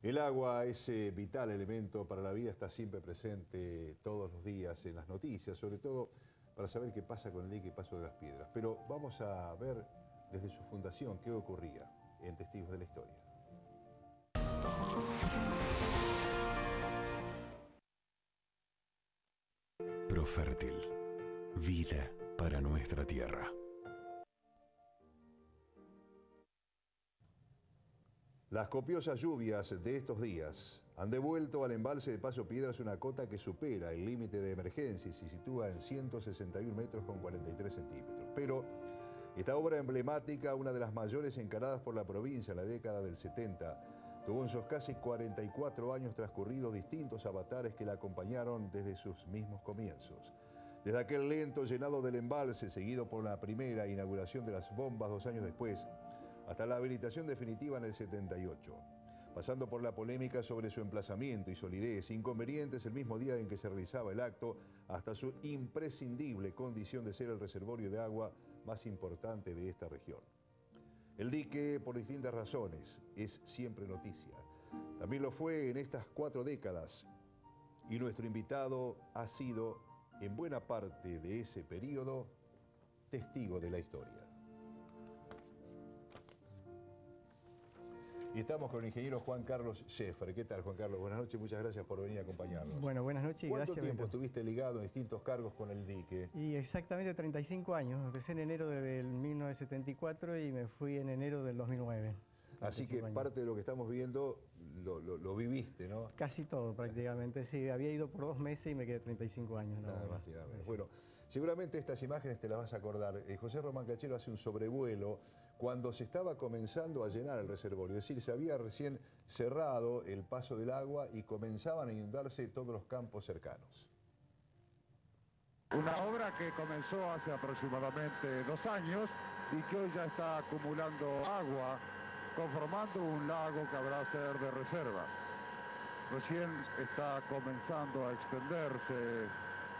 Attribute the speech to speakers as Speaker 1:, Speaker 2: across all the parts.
Speaker 1: El agua, ese vital elemento para la vida, está siempre presente todos los días en las noticias, sobre todo para saber qué pasa con el dique y Paso de las Piedras. Pero vamos a ver desde su fundación qué ocurría en Testigos de la Historia.
Speaker 2: Profértil, vida para nuestra tierra.
Speaker 1: Las copiosas lluvias de estos días han devuelto al embalse de Paso Piedras una cota que supera el límite de emergencia y se sitúa en 161 metros con 43 centímetros. Pero esta obra emblemática, una de las mayores encaradas por la provincia en la década del 70, tuvo en sus casi 44 años transcurridos distintos avatares que la acompañaron desde sus mismos comienzos. Desde aquel lento llenado del embalse, seguido por la primera inauguración de las bombas 2 años después, hasta la habilitación definitiva en el 78, pasando por la polémica sobre su emplazamiento y solidez, inconvenientes el mismo día en que se realizaba el acto, hasta su imprescindible condición de ser el reservorio de agua más importante de esta región. El dique, por distintas razones, es siempre noticia. También lo fue en estas 4 décadas, y nuestro invitado ha sido, en buena parte de ese periodo, testigo de la historia. Y estamos con el ingeniero Juan Carlos Scheffer. ¿Qué tal, Juan Carlos? Buenas noches, muchas gracias por venir a acompañarnos.
Speaker 3: Bueno, buenas noches y gracias.
Speaker 1: ¿Cuánto tiempo estuviste ligado en distintos cargos con el dique?
Speaker 3: Y exactamente 35 años. Empecé en enero del 1974 y me fui en enero del 2009.
Speaker 1: Así que parte de lo que estamos viendo lo viviste, ¿no?
Speaker 3: Casi todo, prácticamente, sí. Había ido por 2 meses y me quedé 35 años, nada más. Sí.
Speaker 1: Bueno, seguramente estas imágenes te las vas a acordar. José Román Cachero hace un sobrevuelo cuando se estaba comenzando a llenar el reservorio. Es decir, se había recién cerrado el paso del agua y comenzaban a inundarse todos los campos cercanos.
Speaker 4: Una obra que comenzó hace aproximadamente 2 años y que hoy ya está acumulando agua, conformando un lago que habrá de ser de reserva. Recién está comenzando a extenderse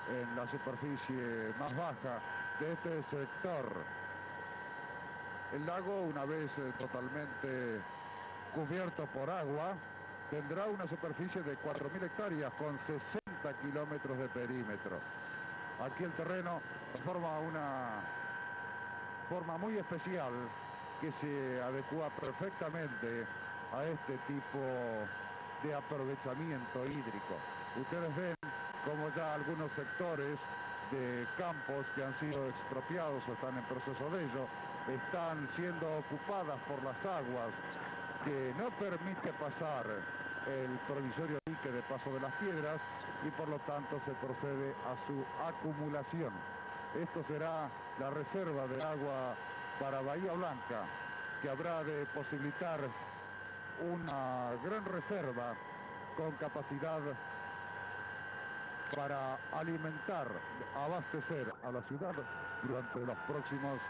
Speaker 4: en la superficie más baja de este sector. El lago, una vez totalmente cubierto por agua, tendrá una superficie de 4.000 hectáreas con 60 kilómetros de perímetro. Aquí el terreno forma una forma muy especial que se adecua perfectamente a este tipo de aprovechamiento hídrico. Ustedes ven como ya algunos sectores de campos que han sido expropiados o están en proceso de ello, están siendo ocupadas por las aguas que no permite pasar el provisorio dique de Paso de las Piedras y por lo tanto se procede a su acumulación. Esto será la reserva de agua para Bahía Blanca, que habrá de posibilitar una gran reserva con capacidad para alimentar, abastecer a la ciudad durante los próximos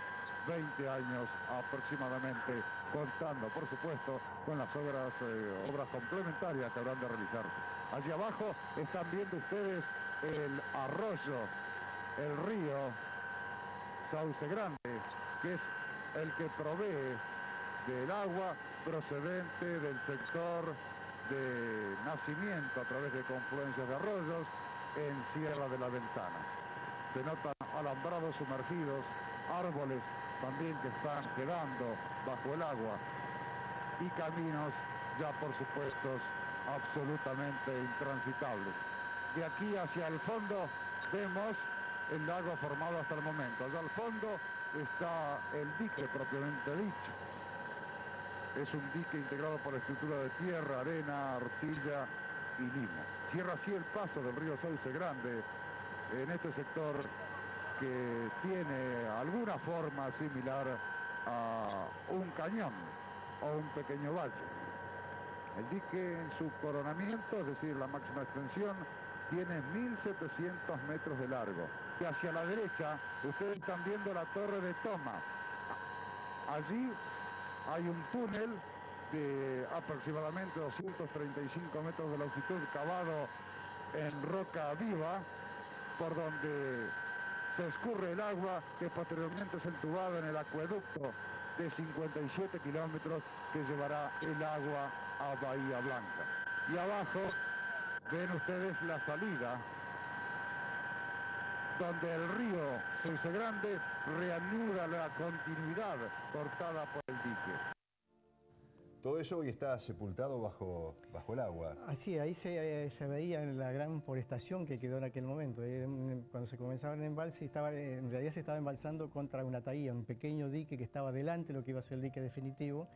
Speaker 4: 20 años aproximadamente, contando por supuesto con las obras complementarias que habrán de realizarse. Allí abajo están viendo ustedes el arroyo, el río Sauce Grande, que es el que provee del agua procedente del sector de nacimiento a través de confluencias de arroyos en Sierra de la Ventana. Se notan alambrados sumergidos, árboles también que están quedando bajo el agua y caminos ya por supuesto absolutamente intransitables. De aquí hacia el fondo vemos el lago formado hasta el momento. Allá al fondo está el dique propiamente dicho. Es un dique integrado por estructura de tierra, arena, arcilla y limo. Cierra así el paso del río Sauce Grande en este sector que tiene alguna forma similar a un cañón o un pequeño valle. El dique en su coronamiento, es decir, la máxima extensión, tiene 1.700 metros de largo. Y hacia la derecha ustedes están viendo la Torre de Toma. Allí hay un túnel de aproximadamente 235 metros de longitud cavado en roca viva, por donde se escurre el agua que posteriormente es entubado en el acueducto de 57 kilómetros que llevará el agua a Bahía Blanca. Y abajo ven ustedes la salida, donde el río Sauce Grande reanuda la continuidad cortada por el dique.
Speaker 1: Todo eso hoy está sepultado bajo el agua.
Speaker 3: Así, ahí se veía la gran forestación que quedó en aquel momento. Cuando se comenzaba el embalse, en realidad se estaba embalsando contra una taía, un pequeño dique que estaba delante de lo que iba a ser el dique definitivo,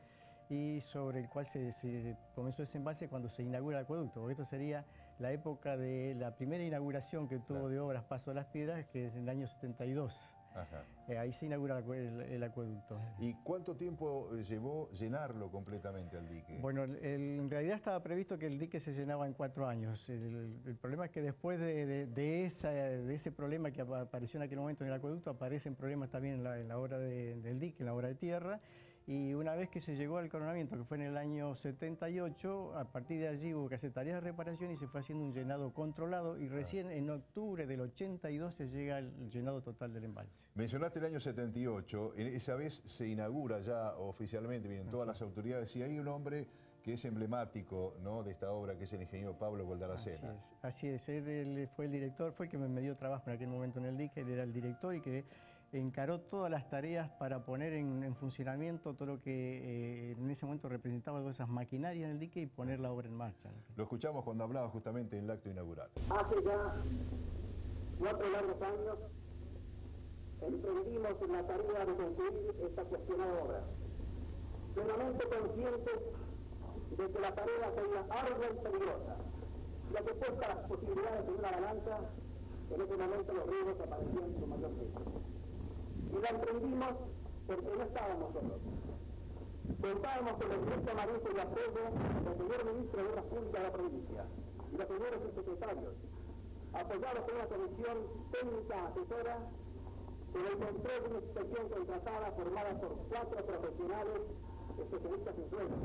Speaker 3: y sobre el cual se comenzó ese embalse cuando se inaugura el acueducto, porque esto sería la época de la primera inauguración que tuvo de obras Paso de las Piedras, que es en el año 72.
Speaker 1: Ajá.
Speaker 3: Ahí se inaugura el acueducto.
Speaker 1: ¿Y cuánto tiempo llevó llenarlo completamente al dique?
Speaker 3: Bueno, en realidad estaba previsto que el dique se llenaba en 4 años. El problema es que después de ese problema que apareció en aquel momento en el acueducto, aparecen problemas también en la obra del dique, en la obra de tierra. Y una vez que se llegó al coronamiento, que fue en el año 78, a partir de allí hubo que hacer tareas de reparación y se fue haciendo un llenado controlado, y recién en octubre del 82 se llega al llenado total del embalse.
Speaker 1: Mencionaste el año 78, esa vez se inaugura ya oficialmente, vienen todas las autoridades, y hay un hombre que es emblemático, ¿no?, de esta obra, que es el ingeniero Pablo Goldaracena.
Speaker 3: Así es, él fue el director, fue el que me dio trabajo en aquel momento en el dique, él era el director y que encaró todas las tareas para poner en funcionamiento todo lo que en ese momento representaba todas esas maquinarias en el dique y poner la obra en marcha.
Speaker 1: Lo escuchamos cuando hablaba justamente en el acto inaugural.
Speaker 5: Hace ya 4 largos años emprendimos en la tarea de concluir esta cuestionada obra, plenamente conscientes de que la tarea sería ardua y peligrosa, ya que puesta las posibilidades de una balanza, en ese momento los riesgos aparecían con mayor peso. Y la emprendimos porque no estábamos solos. Contábamos con el directo amarillo y apoyo del señor ministro de Obras Públicas de la provincia y los señores subsecretarios, apoyados por una comisión técnica asesora con el control de una inspección contratada formada por 4 profesionales especialistas en suelos.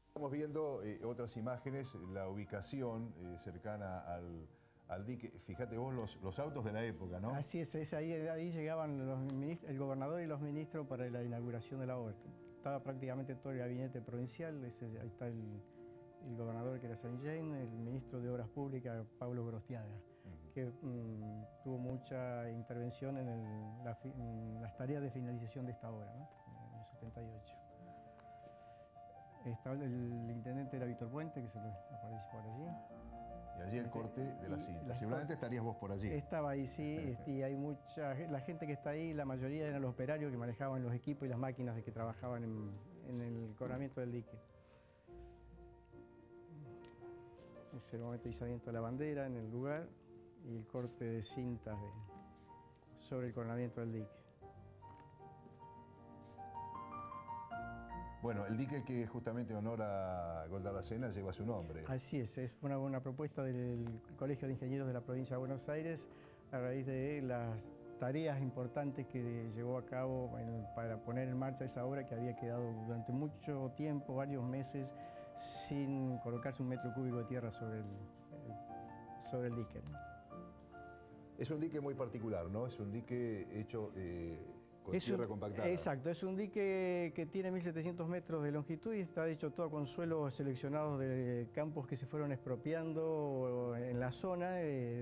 Speaker 1: Estamos viendo otras imágenes, la ubicación cercana al dique. Fíjate vos los autos de la época, ¿no?
Speaker 3: Así es, ahí llegaban el gobernador y los ministros para la inauguración de la obra. Estaba prácticamente todo el gabinete provincial, ahí está el gobernador, que era Saint Jane, el ministro de Obras Públicas, Pablo Grostiaga, que tuvo mucha intervención en las tareas de finalización de esta obra, ¿no?, en el 78. Estaba el intendente, era Víctor Puente, que se lo aparece por allí.
Speaker 1: Y allí el corte de la cinta. Seguramente estarías vos por allí.
Speaker 3: Estaba ahí, sí, y hay la gente que está ahí, la mayoría eran los operarios que manejaban los equipos y las máquinas de que trabajaban en el coronamiento del dique. Es el momento de izamiento de la bandera en el lugar y el corte de cintas sobre el coronamiento del dique.
Speaker 1: Bueno, el dique que justamente honora a Goldaracena lleva su nombre.
Speaker 3: Así es una propuesta del Colegio de Ingenieros de la Provincia de Buenos Aires a raíz de las tareas importantes que llevó a cabo para poner en marcha esa obra que había quedado durante mucho tiempo, varios meses, sin colocarse un metro cúbico de tierra sobre el dique, ¿no?
Speaker 1: Es un dique muy particular, ¿no? Es un dique hecho con tierra compactada.
Speaker 3: Exacto, es un dique que tiene 1.700 metros de longitud y está hecho todo con suelos seleccionados de campos que se fueron expropiando en la zona.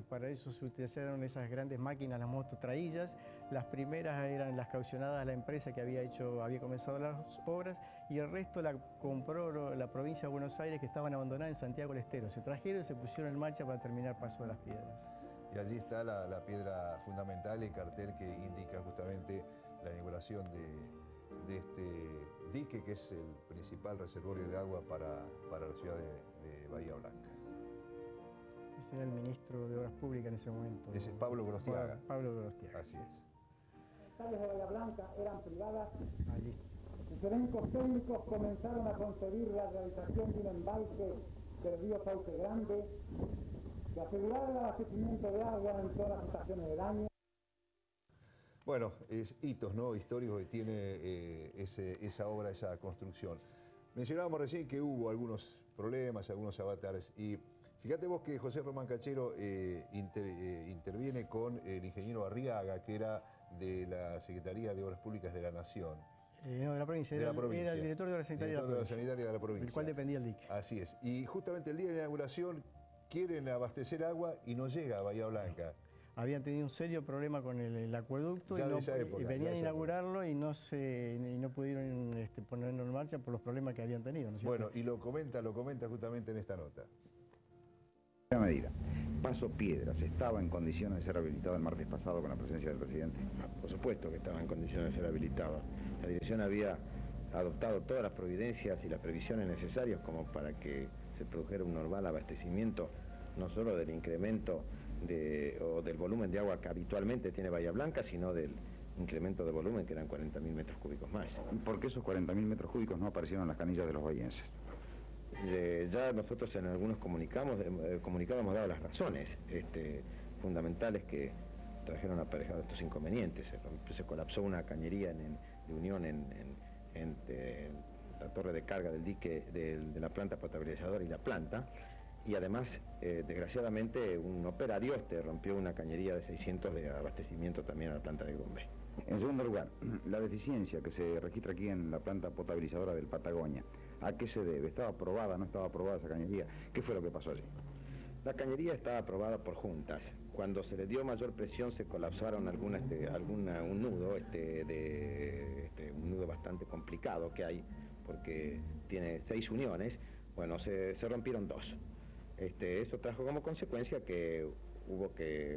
Speaker 3: Para eso se utilizaron esas grandes máquinas, las mototraillas. Las primeras eran las caucionadas a la empresa que había comenzado las obras, y el resto la compró la provincia de Buenos Aires, que estaban abandonadas en Santiago del Estero. Se trajeron y se pusieron en marcha para terminar Paso de las Piedras.
Speaker 1: Y allí está la piedra fundamental, el cartel que indica justamente la inauguración de este dique, que es el principal reservorio de agua para la ciudad de Bahía Blanca.
Speaker 3: Ese era el ministro de Obras Públicas en ese momento.
Speaker 1: Ese es Pablo Grostiaga.
Speaker 3: Pablo Grostiaga.
Speaker 1: Así es.
Speaker 5: Las calles de Bahía Blanca eran privadas.
Speaker 3: Allí.
Speaker 5: Diferentes técnicos comenzaron a concebir la realización de un embalse del río Sauce Grande que asegurara el abastecimiento de agua en todas las estaciones del año.
Speaker 1: Bueno, es hitos, ¿no?, históricos que tiene esa obra, esa construcción. Mencionábamos recién que hubo algunos problemas, algunos avatares, y fíjate vos que José Román Cachero interviene con el ingeniero Arriaga, que era de la Secretaría de Obras Públicas de la Nación.
Speaker 3: No, de la provincia.
Speaker 1: De la
Speaker 3: Era
Speaker 1: provincia.
Speaker 3: el director de Obras Sanitarias
Speaker 1: de la provincia.
Speaker 3: del cual dependía el dique.
Speaker 1: Así es. Y justamente el día de la inauguración quieren abastecer agua y no llega a Bahía Blanca.
Speaker 3: Habían tenido un serio problema con el acueducto
Speaker 1: Ya
Speaker 3: y,
Speaker 1: de esa época,
Speaker 3: y venían
Speaker 1: ya
Speaker 3: a
Speaker 1: de esa
Speaker 3: inaugurarlo y no pudieron ponerlo en marcha por los problemas que habían tenido, ¿no es cierto?
Speaker 1: Bueno, y lo comenta justamente en esta nota.
Speaker 6: Medida. Paso Piedras, ¿estaba en condiciones de ser habilitado el martes pasado con la presencia del presidente?
Speaker 7: Por supuesto que estaba en condiciones de ser habilitado. La dirección había adoptado todas las providencias y las previsiones necesarias como para que se produjera un normal abastecimiento, no solo del incremento o del volumen de agua que habitualmente tiene Bahía Blanca, sino del incremento de volumen, que eran 40.000 metros cúbicos más.
Speaker 6: ¿Por qué esos 40.000 metros cúbicos no aparecieron en las canillas de los bahienses?
Speaker 7: Ya nosotros en algunos comunicados hemos dado las razones fundamentales que trajeron aparejados estos inconvenientes. Se colapsó una cañería de unión en la torre de carga del dique de la planta potabilizadora y la planta, y además, desgraciadamente, un operario rompió una cañería de 600 de abastecimiento también a la planta de Grumbe.
Speaker 6: En segundo lugar, la deficiencia que se registra aquí en la planta potabilizadora del Patagonia, ¿a qué se debe? ¿Estaba aprobada, no estaba aprobada esa cañería? ¿Qué fue lo que pasó allí?
Speaker 7: La cañería estaba aprobada por juntas. Cuando se le dio mayor presión se colapsaron un nudo, un nudo bastante complicado que hay, porque tiene 6 uniones. Bueno, se rompieron 2. Eso trajo como consecuencia que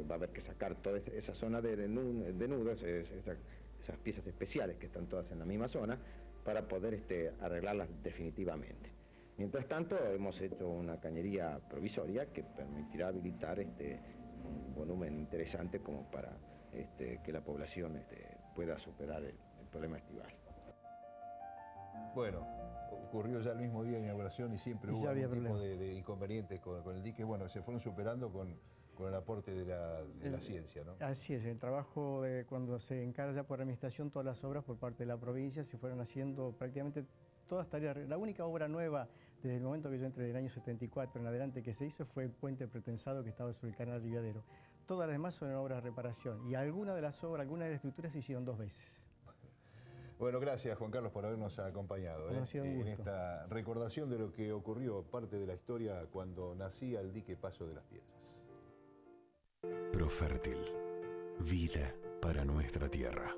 Speaker 7: va a haber que sacar toda esa zona de nudos, esas piezas especiales que están todas en la misma zona, para poder arreglarlas definitivamente. Mientras tanto, hemos hecho una cañería provisoria que permitirá habilitar un volumen interesante como para que la población pueda superar el problema estival.
Speaker 1: Bueno, ocurrió ya el mismo día de inauguración y siempre hubo algún tipo de inconvenientes con el dique. Bueno, se fueron superando con el aporte de la ciencia, ¿no?
Speaker 3: Así es, el trabajo cuando se encarga ya por administración todas las obras por parte de la provincia, se fueron haciendo prácticamente todas tareas. La única obra nueva desde el momento que yo entré, del año 74 en adelante, que se hizo fue el puente pretensado que estaba sobre el canal Rivadero. Todas las demás son obras de reparación y algunas de las obras, algunas de las estructuras se hicieron 2 veces.
Speaker 1: Bueno, gracias Juan Carlos por habernos acompañado en esta recordación de lo que ocurrió, parte de la historia cuando nacía el dique Paso de las Piedras.
Speaker 2: Profértil, vida para nuestra tierra.